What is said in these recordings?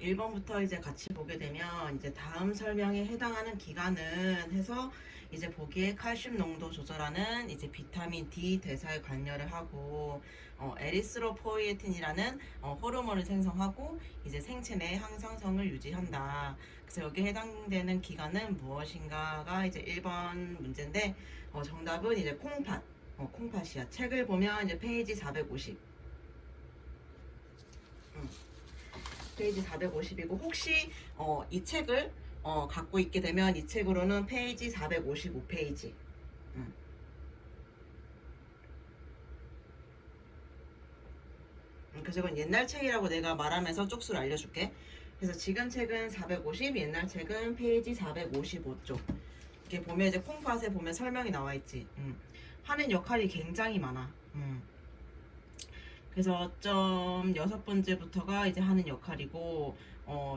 1번부터 이제 같이 보게 되면 이제 다음 설명에 해당하는 기관은 해서 이제 보기에 칼슘 농도 조절하는 이제 비타민 D 대사에 관여를 하고 에리스로포이에틴이라는 호르몬을 생성하고 이제 생체 내 항상성을 유지한다. 그래서 여기에 해당되는 기관은 무엇인가가 이제 1번 문제인데 정답은 이제 콩팥. 콩팥이야. 책을 보면 이제 페이지 450. 페이지 450이고 혹시 이 책을 갖고 있게 되면 이 책으로는 페이지 455페이지. 그래서 이건 옛날 책이라고 내가 말하면서 쪽수를 알려줄게. 그래서 지금 책은 450, 옛날 책은 페이지 455쪽. 이렇게 보면 이제 콩팥에 보면 설명이 나와 있지. 하는 역할이 굉장히 많아. 그래서 점 6번째부터가 이제 하는 역할이고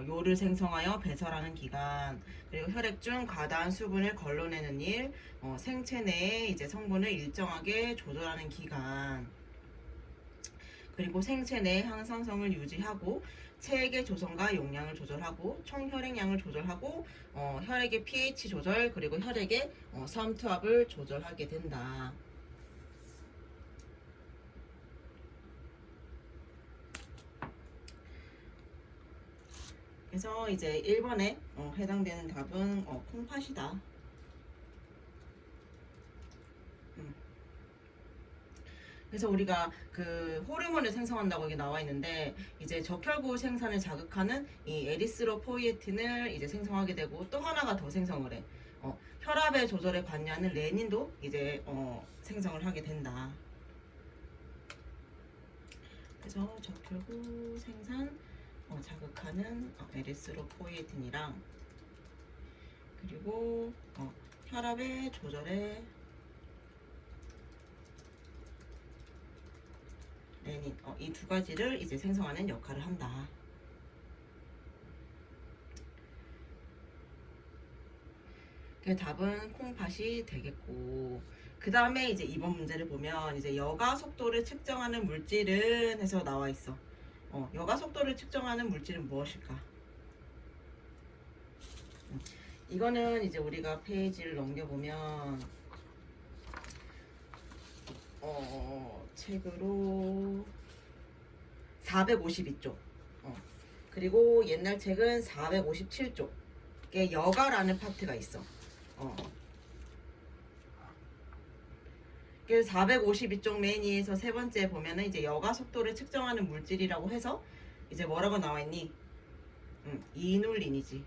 요를 생성하여 배설하는 기간, 그리고 혈액 중 과다한 수분을 걸러내는 일, 생체 내에 이제 성분을 일정하게 조절하는 기간, 그리고 생체 내의 항상성을 유지하고 체액의 조성과 용량을 조절하고 총 혈액량을 조절하고 혈액의 pH 조절, 그리고 혈액의 섬투압을 조절하게 된다. 그래서 이제 1번에 해당되는 답은 콩팥이다. 그래서 우리가 그 호르몬을 생성한다고 여기 나와 있는데 이제 적혈구 생산을 자극하는 이 에리스로포이에틴을 이제 생성하게 되고 또 하나가 더 생성을 해. 혈압의 조절에 관여하는 레닌도 이제 생성을 하게 된다. 그래서 적혈구 생산 자극하는 에리스로포이에틴이랑 그리고 혈압의 조절에 레닌 이 두 가지를 이제 생성하는 역할을 한다. 그 답은 콩팥이 되겠고, 그 다음에 이제 이번 문제를 보면 이제 여가 속도를 측정하는 물질은 해서 나와 있어. 여가 속도를 측정하는 물질은 무엇일까? 이거는 이제 우리가 페이지를 넘겨보면 책으로 452쪽. 그리고 옛날 책은 457쪽. 에 여가라는 파트가 있어. 그래서 452쪽 맨 위에서 세 번째 보면은 이제 여가 속도를 측정하는 물질이라고 해서 이제 뭐라고 나와 있니? 이눌린이지.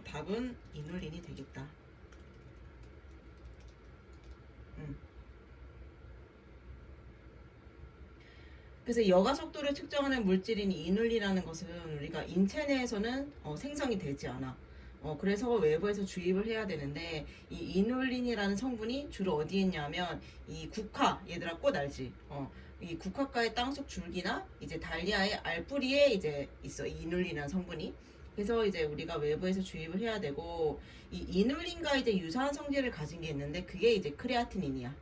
답은 이눌린이 되겠다. 그래서 여가 속도를 측정하는 물질인 이눌린이라는 것은 우리가 인체 내에서는 생성이 되지 않아. 그래서 외부에서 주입을 해야 되는데 이 이눌린이라는 성분이 주로 어디에 있냐면 이 국화, 얘들아 꽃 알지? 이 국화과의 땅속 줄기나 이제 달리아의 알뿌리에 이제 있어, 이 이눌린이라는 성분이. 그래서 이제 우리가 외부에서 주입을 해야 되고 이 이눌린과 이제 유사한 성질을 가진 게 있는데 그게 이제 크레아티닌이야.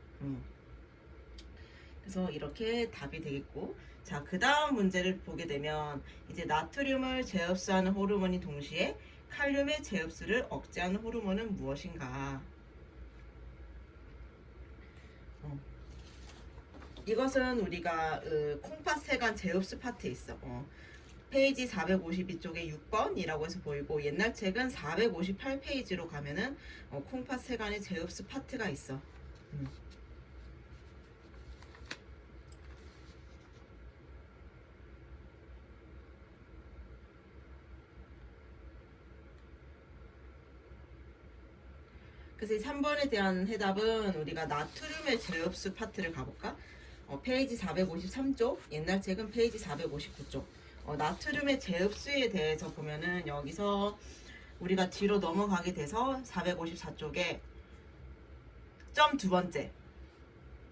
그래서 이렇게 답이 되겠고, 자, 그 다음 문제를 보게 되면 이제 나트륨을 재흡수하는 호르몬이 동시에 칼륨의 재흡수를 억제하는 호르몬은 무엇인가? 이것은 우리가 콩팥 세관 재흡수 파트에 있어. 페이지 452쪽에 6번이라고 해서 보이고 옛날 책은 458페이지로 가면은 콩팥 세관의 재흡수 파트가 있어. 그래서 이 3번에 대한 해답은 우리가 나트륨의 재흡수 파트를 가볼까? 페이지 453쪽, 옛날 책은 페이지 459쪽. 나트륨의 재흡수에 대해서 보면은 여기서 우리가 뒤로 넘어가게 돼서 454쪽에 점 두 번째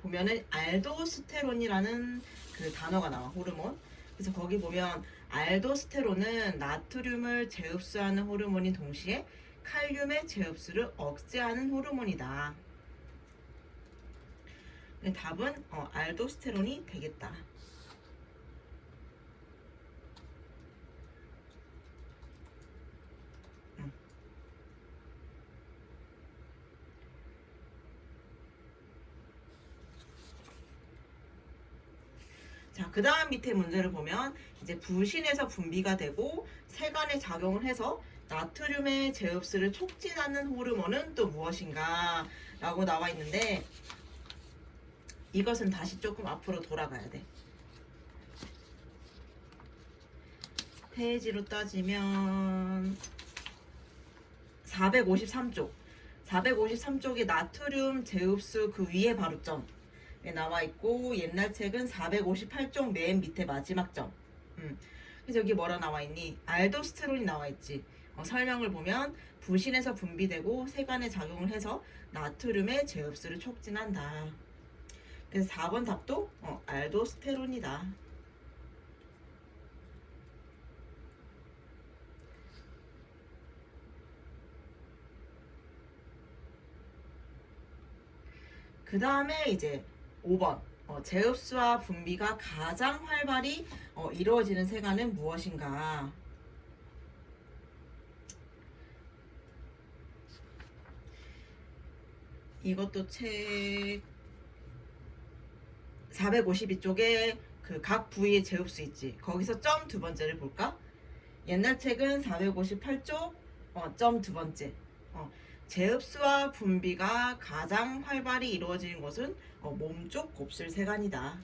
보면은 알도스테론이라는 그 단어가 나와, 호르몬. 그래서 거기 보면 알도스테론은 나트륨을 재흡수하는 호르몬인 동시에 칼륨의 재흡수를 억제하는 호르몬이다. 답은 알도스테론이 되겠다. 자, 그 다음 밑에 문제를 보면 이제 부신에서 분비가 되고 세간에 작용을 해서 나트륨의 제흡수를 촉진하는 호르몬은 또 무엇인가 라고 나와 있는데, 이것은 다시 조금 앞으로 돌아가야 돼. 페이지로 따지면 453쪽 453쪽에 나트륨 제흡수 그 위에 바로 점에 나와 있고, 옛날 책은 458쪽 맨 밑에 마지막 점. 그래서 여기 뭐라 나와 있니? 알도스테론이 나와 있지. 설명을 보면 부신에서 분비되고 세간에 작용을 해서 나트륨의 제흡수를 촉진한다. 그래서 4번 답도 알도스테론이다. 그 다음에 이제 5번 제흡수와 분비가 가장 활발히 이루어지는 세간은 무엇인가? 이것도 책 452쪽에 그 각 부위의 제흡수 있지. 거기서 점 두 번째를 볼까? 옛날 책은 458쪽 점 두 번째. 제흡수와 분비가 가장 활발히 이루어지는 것은 몸쪽 곱슬 세간이다.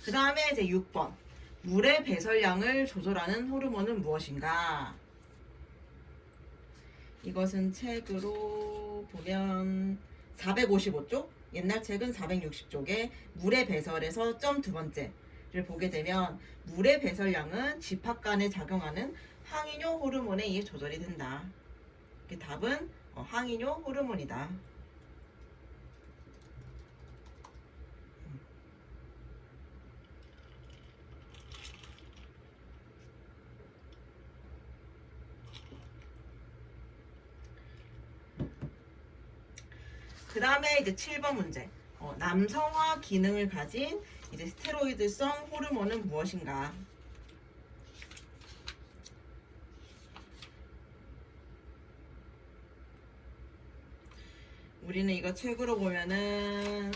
그 다음에 이제 6번 물의 배설량을 조절하는 호르몬은 무엇인가? 이것은 책으로 보면 455쪽, 옛날 책은 460쪽에 물의 배설에서 점 두 번째를 보게 되면, 물의 배설량은 집합간에 작용하는 항이뇨 호르몬에 의해 조절이 된다. 답은 항이뇨 호르몬이다. 그 다음에 이제 7번 문제. 남성화 기능을 가진 이제 스테로이드성 호르몬은 무엇인가? 우리는 이거 책으로 보면은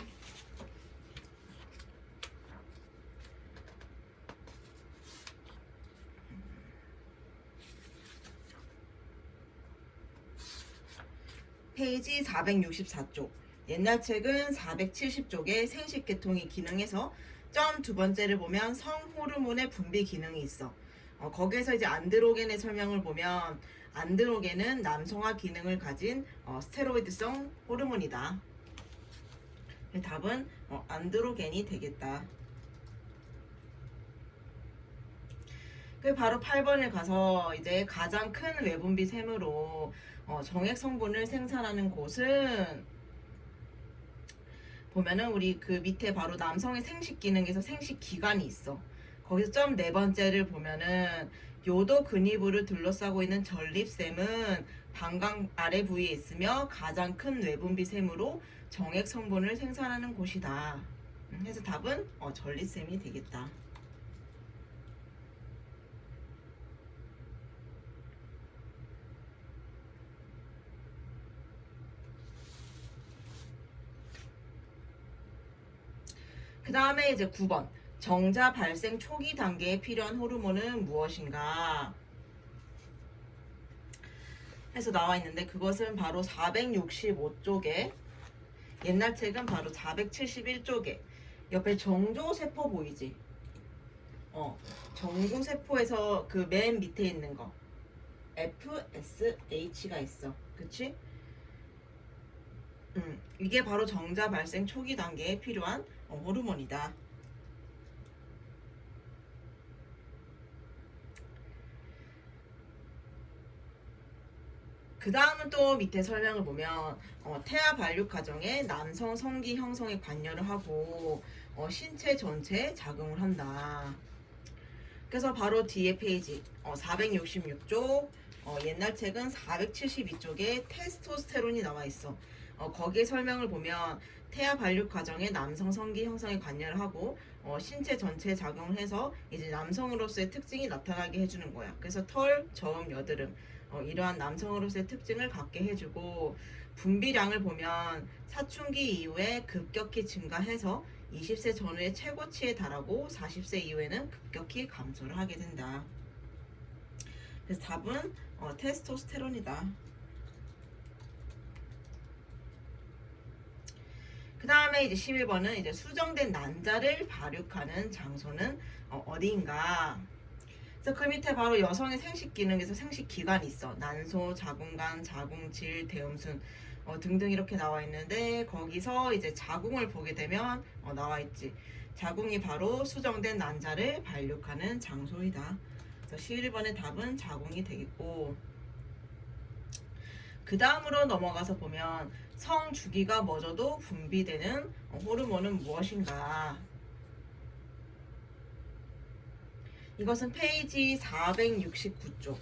페이지 464쪽, 옛날 책은 470쪽에 생식계통이 기능해서 점 두 번째를 보면 성호르몬의 분비 기능이 있어. 거기에서 이제 안드로겐의 설명을 보면 안드로겐은 남성화 기능을 가진 스테로이드성 호르몬이다. 답은 안드로겐이 되겠다. 바로 8번을 가서 이제 가장 큰 외분비 샘으로 정액 성분을 생산하는 곳은 보면은 우리 그 밑에 바로 남성의 생식 기능에서 생식 기관이 있어. 거기서 점 네 번째를 보면은 요도 근위부를 둘러싸고 있는 전립샘은 방광 아래 부위에 있으며 가장 큰 외분비 샘으로 정액 성분을 생산하는 곳이다. 그래서 답은 전립샘이 되겠다. 그 다음에 이제 9번 정자 발생 초기 단계에 필요한 호르몬은 무엇인가 해서 나와 있는데, 그것은 바로 465쪽에, 옛날 책은 바로 471쪽에 옆에 정조세포 보이지? 정조세포에서 그 맨 밑에 있는 거 FSH가 있어. 그치? 이게 바로 정자 발생 초기 단계에 필요한 호르몬이다. 그 다음은 또 밑에 설명을 보면 태아 발육 과정에 남성 성기 형성에 관여를 하고 신체 전체에 작용을 한다. 그래서 바로 뒤에 페이지 466쪽 옛날 책은 472쪽에 테스토스테론이 나와 있어. 거기에 설명을 보면 태아 발육 과정에 남성 성기 형성에 관여를 하고 신체 전체에 작용을 해서 이제 남성으로서의 특징이 나타나게 해주는 거야. 그래서 털, 저음, 여드름 이러한 남성으로서의 특징을 갖게 해주고 분비량을 보면 사춘기 이후에 급격히 증가해서 20세 전후의 최고치에 달하고 40세 이후에는 급격히 감소를 하게 된다. 그래서 답은 테스토스테론이다. 그 다음에 이제 11번은 이제 수정된 난자를 발육하는 장소는 어디인가? 그래서 그 밑에 바로 여성의 생식 기능에서 생식 기관이 있어. 난소, 자궁관, 자궁질, 대음순 등등 이렇게 나와 있는데 거기서 이제 자궁을 보게 되면 나와 있지. 자궁이 바로 수정된 난자를 발육하는 장소이다. 그래서 11번의 답은 자궁이 되겠고 그 다음으로 넘어가서 보면 성주기가 멎어도 분비되는 호르몬은 무엇인가? 이것은 페이지 469쪽.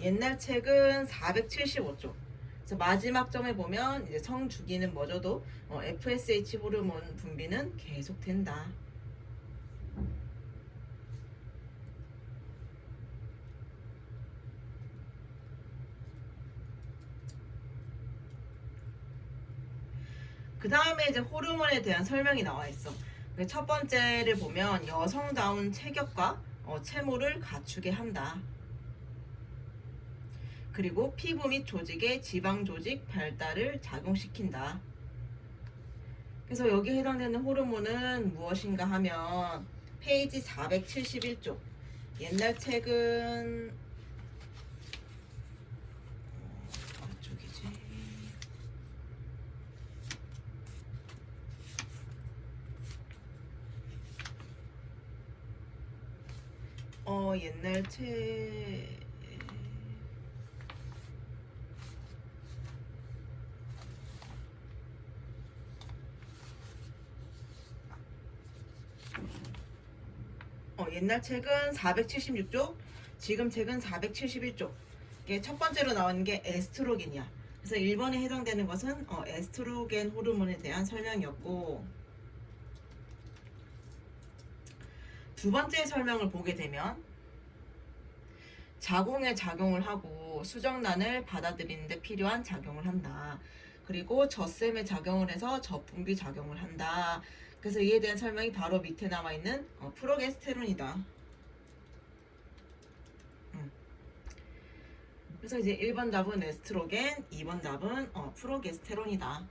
옛날 책은 475쪽. 그래서 마지막 점에 보면 이제 성주기는 멎어도 FSH 호르몬 분비는 계속된다. 그 다음에 이제 호르몬에 대한 설명이 나와 있어. 첫 번째를 보면 여성다운 체격과 체모를 갖추게 한다. 그리고 피부 및 조직의 지방 조직 발달을 작용시킨다. 그래서 여기에 해당되는 호르몬은 무엇인가 하면 페이지 471쪽. 옛날 책은 어쪽이지? 옛날 책 옛날 책은 476쪽, 지금 책은 471쪽. 이게 첫 번째로 나오는 게 에스트로겐이야. 그래서 1번에 해당되는 것은 에스트로겐 호르몬에 대한 설명이었고 두 번째 설명을 보게 되면 자궁에 작용을 하고 수정란을 받아들이는 데 필요한 작용을 한다. 그리고 젖샘에 작용을 해서 젖분비 작용을 한다. 그래서 이에 대한 설명이 바로 밑에 나와 있는 프로게스테론이다. 그래서 이제 1번 답은 에스트로겐, 2번 답은 프로게스테론이다.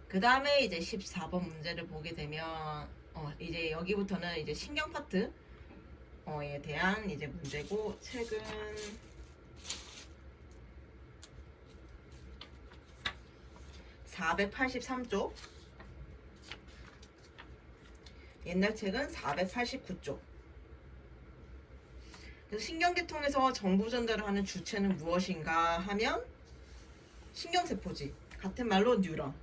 그 다음에 이제 14번 문제를 보게 되면 이제 여기부터는 이제 신경 파트 에 대한 이제 문제고 책은 483쪽, 옛날 책은 489쪽. 그래서 신경계통에서 정보 전달을 하는 주체는 무엇인가 하면 신경세포지. 같은 말로 뉴런.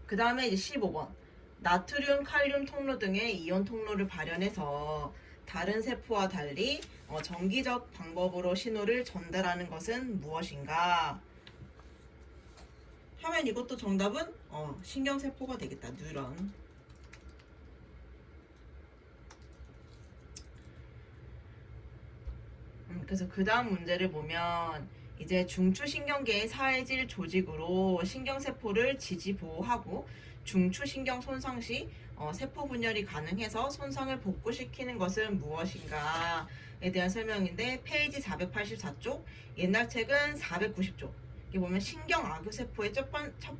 그 다음에 이제 15번. 나트륨, 칼륨 통로 등의 이온 통로를 발현해서 다른 세포와 달리 정기적 방법으로 신호를 전달하는 것은 무엇인가? 하면 이것도 정답은 신경세포가 되겠다. 뉴런. 그래서 그 다음 문제를 보면 이제 중추신경계의 사회질 조직으로 신경세포를 지지 보호하고 중추신경 손상 시 세포 분열이 가능해서 손상을 복구시키는 것은 무엇인가에 대한 설명인데 페이지 484쪽, 옛날 책은 490쪽. 여기 보면 신경악유세포의 첫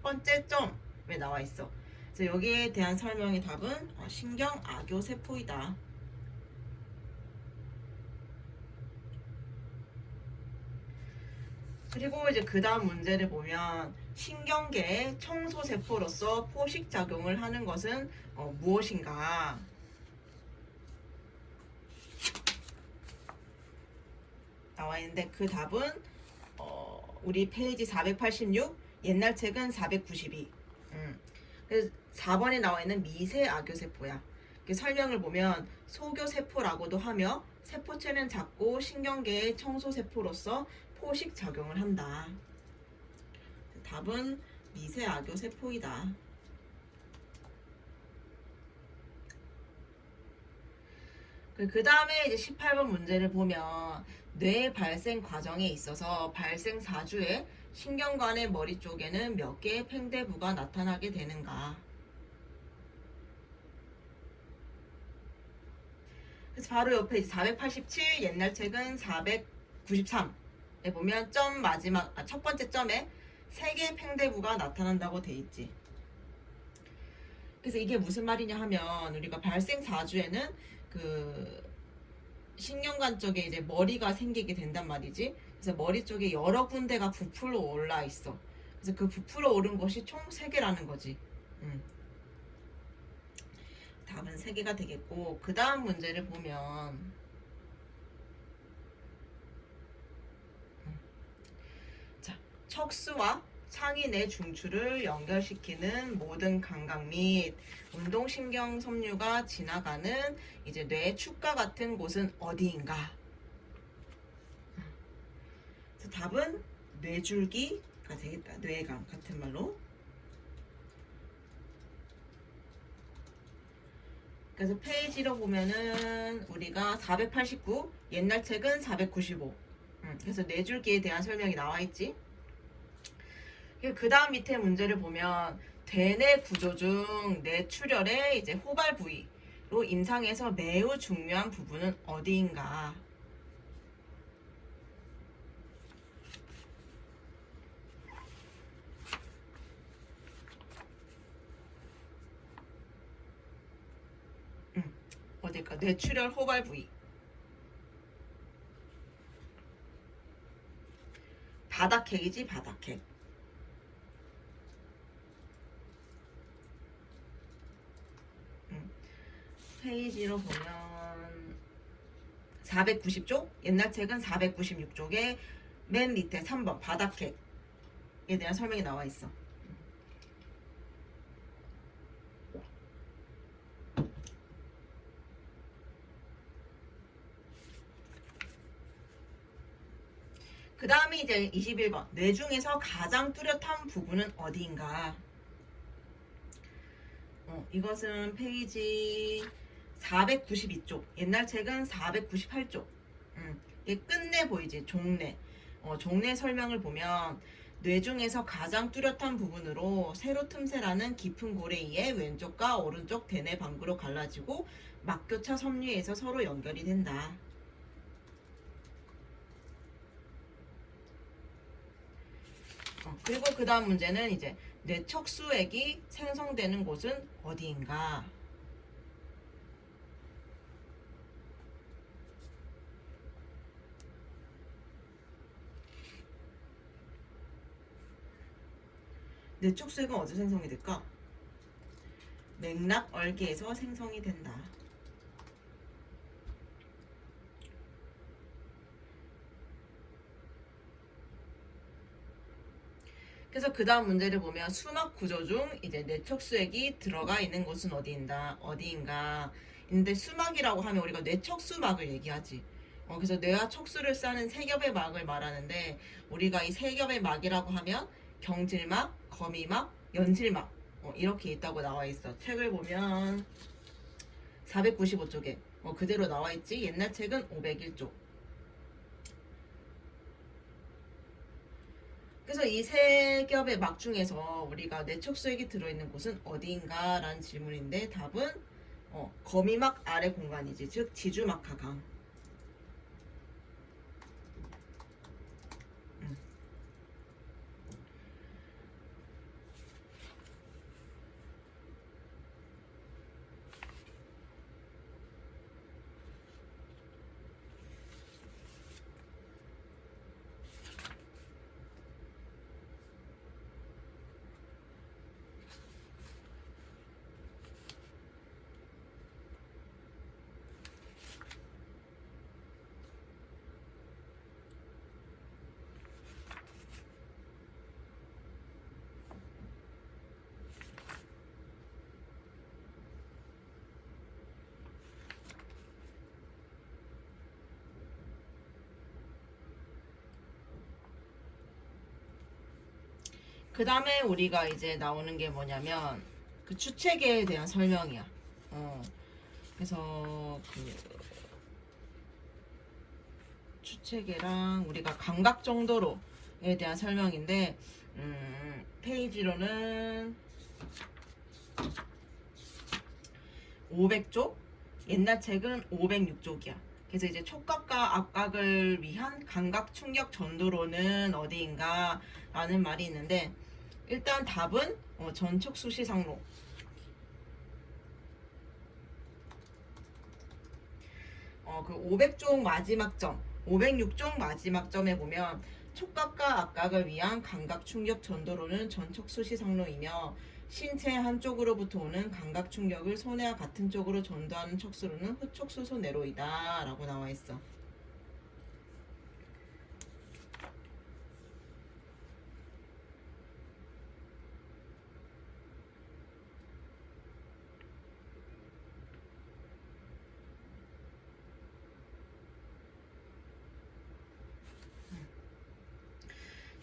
번째 점에 나와 있어. 그래서 여기에 대한 설명의 답은 신경악유세포이다. 그리고 이제 그 다음 문제를 보면 신경계의 청소세포로서 포식작용을 하는 것은 무엇인가? 나와 있는데 그 답은 우리 페이지 486, 옛날 책은 492. 그래서 4번에 나와 있는 미세악교세포야. 설명을 보면 소교세포라고도 하며 세포체는 작고 신경계의 청소세포로서 포식작용을 한다. 답은 미세악교세포이다. 그 다음에 이제 18번 문제를 보면 뇌 발생 과정에 있어서 발생 사주에 신경관의 머리 쪽에는 몇 개의 팽대부가 나타나게 되는가? 그래서 바로 옆에 487, 옛날 책은 493에 보면 점 마지막 첫 번째 점에 3개의 팽대부가 나타난다고 돼 있지. 그래서 이게 무슨 말이냐 하면 우리가 발생 사주에는 그 신경관 쪽에 이제 머리가 생기게 된단 말이지. 그래서 머리 쪽에 여러 군데가 부풀어 올라 있어. 그래서 그 부풀어 오른 것이 총 3개라는 거지. 답은 3개가 되겠고, 그 다음 문제를 보면 자, 척수와 상인의 중추를 연결시키는 모든 감각 및 운동신경 섬유가 지나가는 이제 뇌 축과 같은 곳은 어디인가? 그래서 답은 뇌줄기가 되겠다. 뇌감 같은 말로. 그래서 페이지로 보면은 우리가 489, 옛날 책은 495. 그래서 뇌줄기에 대한 설명이 나와 있지. 그 다음 밑에 문제를 보면 대뇌 구조 중 뇌출혈의 이제 호발 부위로 임상에서 매우 중요한 부분은 어디인가? 어딜까? 뇌출혈 호발 부위. 바닥핵이지, 바닥핵. 페이지로 보면 490쪽, 옛날 책은 496쪽에 맨 밑에 3번 바닥핵에 대한 설명이 나와 있어. 그 다음에 이제 21번 뇌 중에서 가장 뚜렷한 부분은 어디인가? 이것은 페이지 492쪽, 옛날 책은 498쪽. 이게 끝내 보이지? 종내. 종내 설명을 보면 뇌 중에서 가장 뚜렷한 부분으로 세로 틈새라는 깊은 골에 의해 왼쪽과 오른쪽 대뇌 방구로 갈라지고 막교차 섬유에서 서로 연결이 된다. 그리고 그 다음 문제는 이제 뇌척수액이 생성되는 곳은 어디인가? 뇌척수액은 어디서 생성이 될까? 맥락얼개에서 생성이 된다. 그래서 그 다음 문제를 보면 수막 구조 중 이제 뇌척수액이 들어가 있는 곳은 어디인가. 근데 수막이라고 하면 우리가 뇌척수막을 얘기하지. 그래서 뇌와 척수를 싸는 세 겹의 막을 말하는데 우리가 이 세 겹의 막이라고 하면 경질막, 거미막, 연질막 이렇게 있다고 나와 있어. 책을 보면 495쪽에 그대로 나와 있지. 옛날 책은 501쪽. 그래서 이 세 겹의 막 중에서 우리가 뇌척수액이 들어있는 곳은 어디인가? 라는 질문인데 답은 거미막 아래 공간이지. 즉 지주막하강. 그 다음에 우리가 이제 나오는 게 뭐냐면 그 주체계에 대한 설명이야. 그래서 그 주체계랑 우리가 감각 정도로에 대한 설명인데, 페이지로는 500쪽, 옛날 책은 506쪽이야. 그래서 이제 촉각과 압각을 위한 감각 충격 전도로는 어디인가 라는 말이 있는데, 일단 답은 전척수시상로. 그 500쪽 마지막 점, 506쪽 마지막 점에 보면 촉각과 압각을 위한 감각 충격 전도로는 전척수시상로이며, 신체 한쪽으로부터 오는 감각 충격을 손해와 같은 쪽으로 전도하는 척수로는 후척수소내로이다 라고 나와 있어.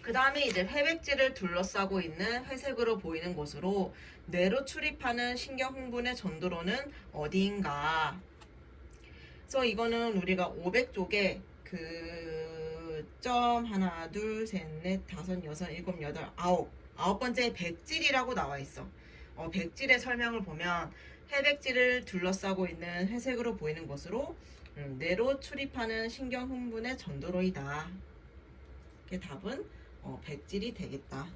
그 다음에 이제 회백질을 둘러싸고 있는 회색으로 보이는 곳으로 뇌로 출입하는 신경 흥분의 전도로는 어디인가. 그래서 이거는 우리가 500쪽에 점 하나 둘셋넷 다섯 여섯 일곱 여덟 아홉 번째 백질이라고 나와 있어. 백질의 설명을 보면 회백질을 둘러싸고 있는 회색으로 보이는 곳으로 뇌로 출입하는 신경 흥분의 전도로이다. 이게 답은 백질이 되겠다.